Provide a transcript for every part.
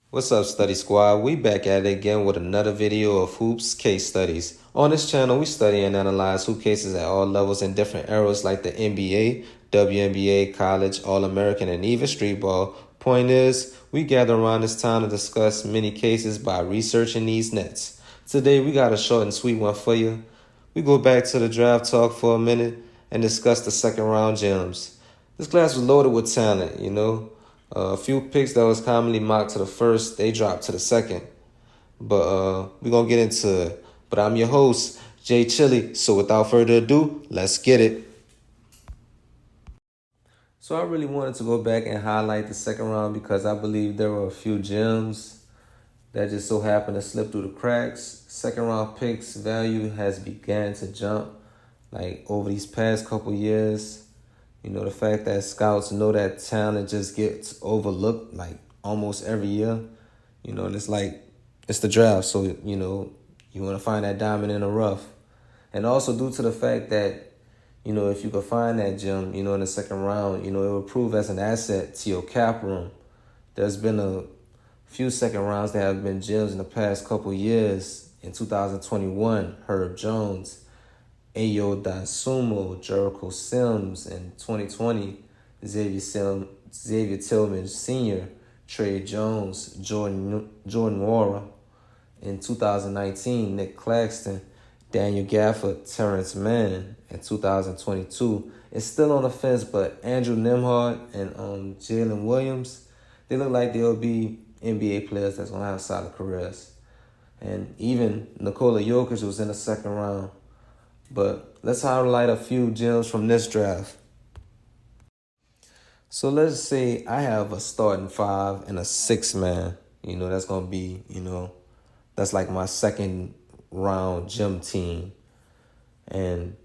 What's up, Study Squad? We back at it again with another video of Hoops Case Studies. On this channel, we study and analyze hoop cases at all levels in different eras like the NBA, WNBA, college, All-American, and even street ball. Point is, we gather around this time to discuss many cases by researching these nets. Today, we got a short and sweet one for you. We go back to the draft talk for a minute and discuss the second round gems. This class was loaded with talent, A few picks that was commonly mocked to the first, they dropped to the second. But we're going to get into it. But I'm your host, Jay Chili. So without further ado, let's get it. So I really wanted to go back and highlight the second round because I believe there were a few gems that just so happened to slip through the cracks. Second round picks value has began to jump like over these past couple years. The fact that scouts know that talent just gets overlooked like almost every year. It's the draft. So, you want to find that diamond in the rough. And also due to the fact that, if you could find that gem, in the second round, it will prove as an asset to your cap room. There's been a few second rounds that have been gems in the past couple years. In 2021, Herb Jones, Ayo Dosunmu, Jericho Sims. In 2020, Xavier Tillman Sr., Trey Jones, Jordan Nwora. In 2019, Nick Claxton, Daniel Gafford, Terrence Mann. In 2022, it's still on the fence, but Andrew Nembhard and Jalen Williams, they look like they'll be NBA players that's going to have solid careers. And even Nikola Jokic was in the second round. But let's highlight a few gems from this draft. So let's say I have a starting five and a six-man. That's going to be, that's like my second round gem team. And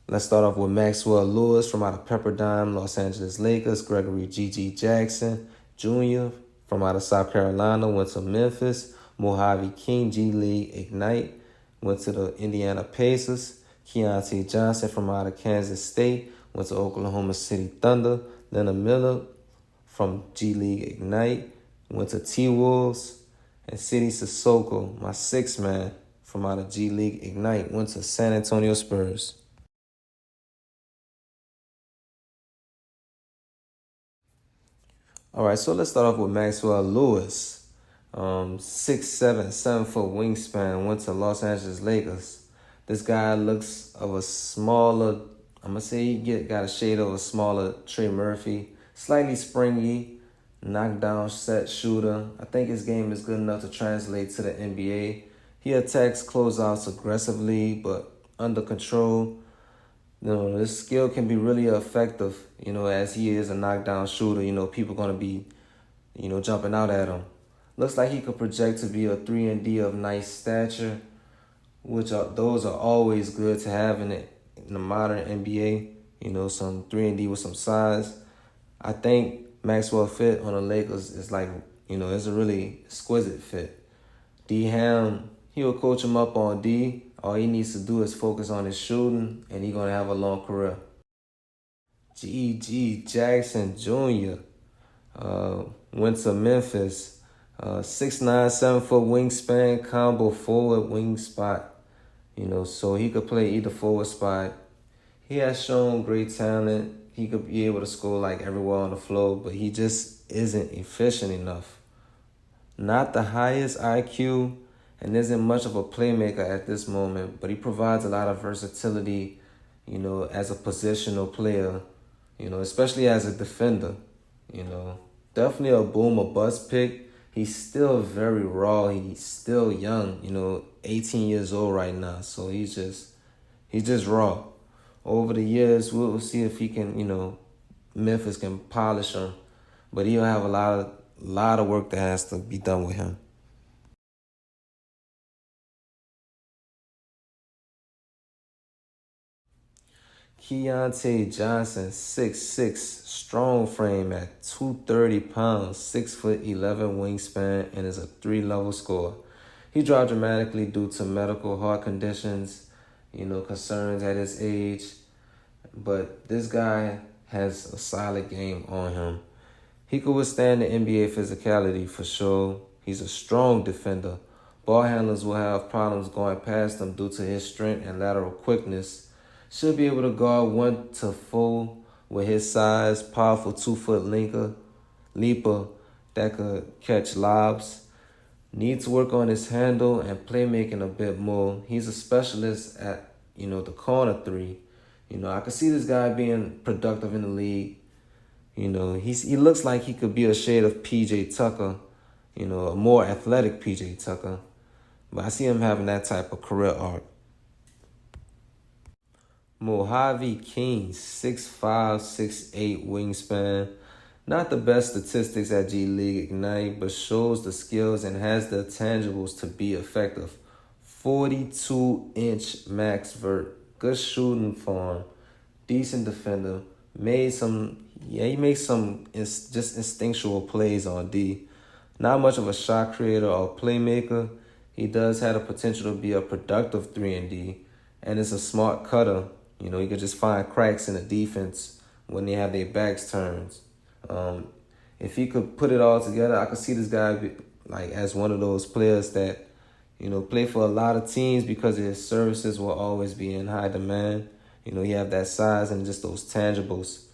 let's start off with Maxwell Lewis from out of Pepperdine, Los Angeles Lakers. Gregory G.G. Jackson Jr. from out of South Carolina went to Memphis. Mojave King, G League Ignite, went to the Indiana Pacers. Keontae Johnson from out of Kansas State went to Oklahoma City Thunder. Leonard Miller from G League Ignite went to T-Wolves. And Sidy Cissoko, my six-man from out of G League Ignite, went to San Antonio Spurs. All right, so let's start off with Maxwell Lewis. 6'7", 7-foot wingspan, went to Los Angeles Lakers. This guy looks of a smaller, I'm going to say he got a shade of a smaller Trey Murphy. Slightly springy, knockdown set shooter. I think his game is good enough to translate to the NBA. He attacks closeouts aggressively, but under control. This skill can be really effective, as he is a knockdown shooter. People going to be, jumping out at him. Looks like he could project to be a 3-and-D of nice stature, those are always good to have in the modern NBA. Some 3-and-D with some size. I think Maxwell fit on the Lakers is like, it's a really exquisite fit. D. Ham, he'll coach him up on D. All he needs to do is focus on his shooting, and he's going to have a long career. G.G. Jackson Jr. Went to Memphis. 6'9", 7-foot wingspan, combo forward wing spot. So he could play either forward spot. He has shown great talent. He could be able to score like everywhere on the floor, but he just isn't efficient enough. Not the highest IQ and isn't much of a playmaker at this moment, but he provides a lot of versatility, as a positional player, especially as a defender, Definitely a boom or bust pick. He's still very raw. He's still young, 18 years old right now. So he's just raw. Over the years, we'll see if he can, Memphis can polish him, but he'll have a lot of work that has to be done with him. Keontae Johnson, 6'6", strong frame at 230 pounds, 6'11" wingspan, and is a 3-level scorer. He dropped dramatically due to medical heart conditions, concerns at his age. But this guy has a solid game on him. He could withstand the NBA physicality for sure. He's a strong defender. Ball handlers will have problems going past him due to his strength and lateral quickness. Should be able to guard 1-4 with his size, powerful 2-foot leaper that could catch lobs. Needs to work on his handle and playmaking a bit more. He's a specialist at, the corner three. I could see this guy being productive in the league. He looks like he could be a shade of P.J. Tucker, a more athletic P.J. Tucker. But I see him having that type of career arc. Mojave King, 6'5", 6'8" wingspan. Not the best statistics at G League Ignite, but shows the skills and has the tangibles to be effective. 42-inch max vert. Good shooting form. Decent defender. He makes some just instinctual plays on D. Not much of a shot creator or playmaker. He does have the potential to be a productive 3-and-D, and is a smart cutter. He could just find cracks in the defense when they have their backs turned. If he could put it all together, I could see this guy as one of those players that, play for a lot of teams because his services will always be in high demand. He have that size and just those tangibles.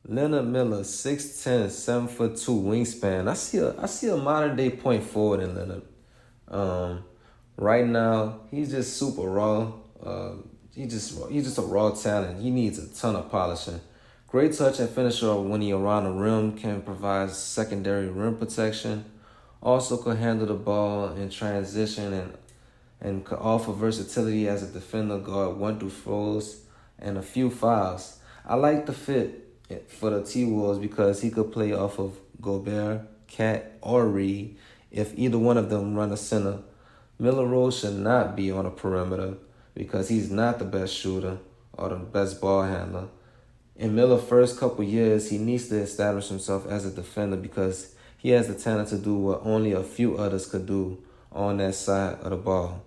Leonard Miller, 6'10", 7'2" wingspan. I see a modern day point forward in Leonard. Right now, he's just super raw. He's just a raw talent. He needs a ton of polishing. Great touch and finisher when he around the rim, can provide secondary rim protection. Also could handle the ball in transition and could offer versatility as a defender, guard 1-4s and a few fouls. I like the fit for the T-Wolves because he could play off of Gobert, Cat, or Reed if either one of them run a center. Miller Rose should not be on a perimeter because he's not the best shooter or the best ball handler. In Miller's first couple years, he needs to establish himself as a defender because he has the talent to do what only a few others could do on that side of the ball.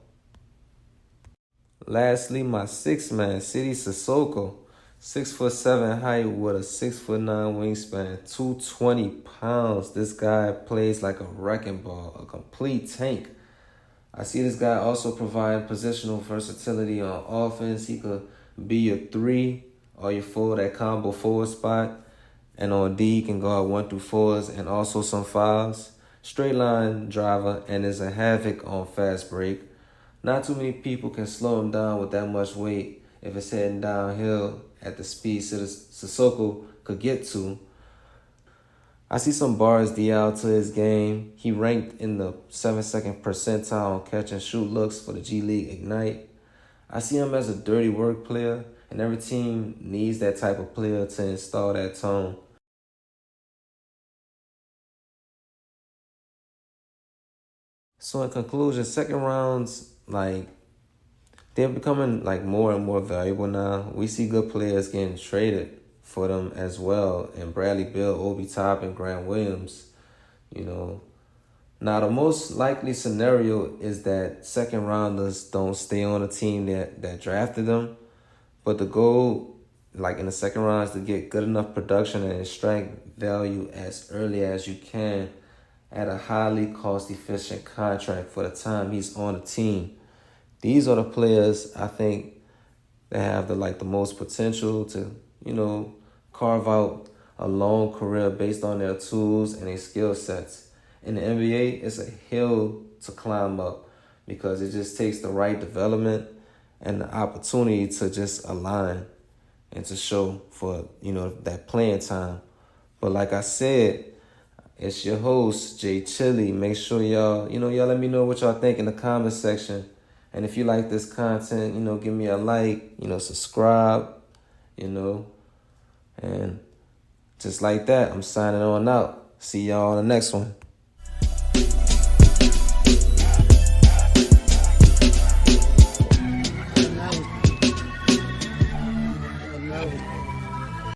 Lastly, my sixth man, Sidy Cissoko, 6'7" height with a 6'9" wingspan, 220 pounds. This guy plays like a wrecking ball, a complete tank. I see this guy also providing positional versatility on offense. He could be your 3 or your 4, that combo forward spot. And on D, he can guard 1-4s and also some fouls. Straight line driver and is a havoc on fast break. Not too many people can slow him down with that much weight if it's heading downhill at the speed Cissoko could get to. I see some bars DL to his game. He ranked in the 7-second percentile on catch and shoot looks for the G League Ignite. I see him as a dirty work player, and every team needs that type of player to install that tone. So in conclusion, second rounds, they're becoming more and more valuable now. We see good players getting traded for them as well, and Bradley Beal, Obi Toppin, Grant Williams. Now the most likely scenario is that second rounders don't stay on the team that drafted them, but the goal, in the second round, is to get good enough production and extract value as early as you can at a highly cost-efficient contract for the time he's on the team. These are the players I think that have the most potential to, carve out a long career based on their tools and their skill sets. In the NBA, it's a hill to climb up because it just takes the right development and the opportunity to just align and to show for, that playing time. But like I said, it's your host, Jay Chili. Make sure y'all let me know what y'all think in the comment section. And if you like this content, give me a like, subscribe, and just like that, I'm signing on out. See y'all on the next one.